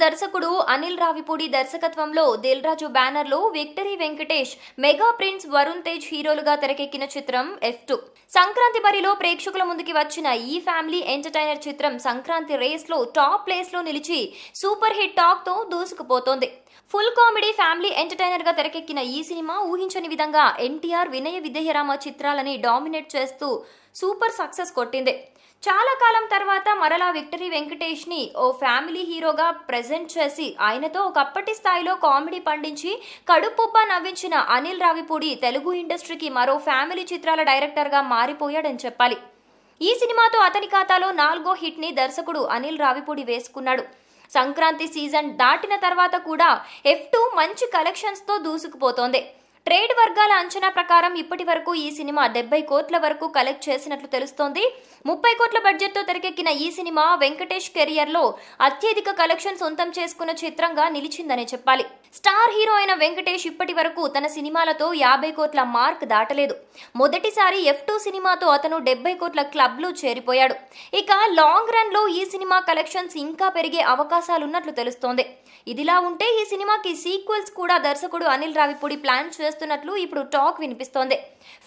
దర్శకుడు అనిల్ రావిపూడి దర్శకత్వంలో దిల్ రాజు బ్యానర్ లో victory Venkatesh, mega prince Varun Tej హీరోలుగా తెరకెక్కిన చిత్రం F2. సంక్రాంతి బరిలో ప్రేక్షకుల ముందుకి వచ్చిన ఈ ఫ్యామిలీ ఎంటర్టైనర్ చిత్రం సంక్రాంతి రేస్ లో టాప్ ప్లేస్ లో నిలిచి సూపర్ హిట్ టాక్ తో దూసుకుపోతోంది. ఫుల్ కామెడీ ఫ్యామిలీ ఎంటర్టైనర్ గా తెరకెక్కిన ఈ సినిమా ఊహించని విధంగా ఎన్టీఆర్, వినయ విధేయరామ చిత్రాలని డామినేట్ చేస్తూ సూపర్ సక్సెస్ కొట్టింది. చాలా కాలం తర్వాత మరలా విక్టరీ వెంకటేష్ ని ఓ ఫ్యామిలీ హీరోగా ప్రెజెంట్ చేసి ఆయనతో ఒకప్పటి స్థాయిలో కామెడీ పండించి కడుపుబ్బా నవ్వించిన అనిల్ రావిపూడి తెలుగు ఇండస్ట్రీకి మరో ఫ్యామిలీ చిత్రాల డైరెక్టర్ గా మారిపోయాడని చెప్పాలి. ఈ సినిమాతో అతని ఖాతాలో 4వ హిట్ ని దర్శకుడు అనిల్ రావిపూడి వేసుకున్నాడు. సంక్రాంతి సీజన్ దాటిన తర్వాత కూడా F2 మంచి కలెక్షన్స్ తో దూసుకుపోతోంది. ట్రేడ్ వర్గాల అంచనా ప్రకారం ఇప్పటి వరకు ఈ సినిమా 70 కోట్ల వరకు కలెక్ట్ చేసినట్లు తెలుస్తోంది. 30 కోట్ల బడ్జెట్ తో తెరకెక్కిన ఈ సినిమా వెంకటేష్ కెరియర్ లో అత్యధిక కలెక్షన్ సొంతం చేసుకున్న చిత్రంగా నిలిచిందనే చెప్పాలి. స్టార్ హీరో అయిన వెంకటేష్ ఇప్పటి వరకు తన సినిమాలతో 50 కోట్ల మార్క్ దాటలేదు. మొదటిసారి F2 సినిమాతో అతను 70 కోట్ల క్లబ్ లో చేరిపోయాడు. ఇక లాంగ్ రన్ లో ఈ సినిమా కలెక్షన్స్ ఇంకా పెరిగే అవకాశాలున్నట్లు తెలుస్తోంది. ఇదిలా ఉంటే ఈ సినిమాకి సీక్వెల్స్ కూడా దర్శకుడు అనిల్ రావిపూడి ప్లాన్ చేస్తున్నట్లు ఇప్పుడు టాక్ వినిపిస్తోంది.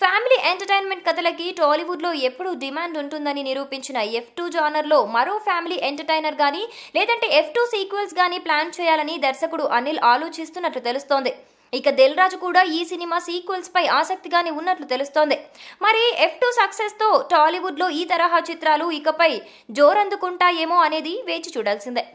ఫ్యామిలీ ఎంటర్టైన్మెంట్ కథలకి టాలీవుడ్ లో ఎప్పుడు డిమాండ్ ఉంటుందని నిరూపించిన F2 జానర్ లో మరో ఫ్యామిలీ ఎంటర్టైనర్ గానీ లేదంటే F2 సీక్వెల్స్ గానీ ప్లాన్ చేయాలని దర్శకుడు అనిల్ ఆలోచిస్తున్నట్లు తెలుస్తోంది. ఇక దిల్ రాజు కూడా ఈ సినిమా సీక్వెల్స్ పై ఆసక్తిగానే ఉన్నట్లు తెలుస్తోంది. మరి F2 సక్సెస్ తో టాలీవుడ్ లో ఈ తరహా చిత్రాలు ఇకపై జోరందుకుంటాయేమో అనేది వేచి చూడాల్సిందే.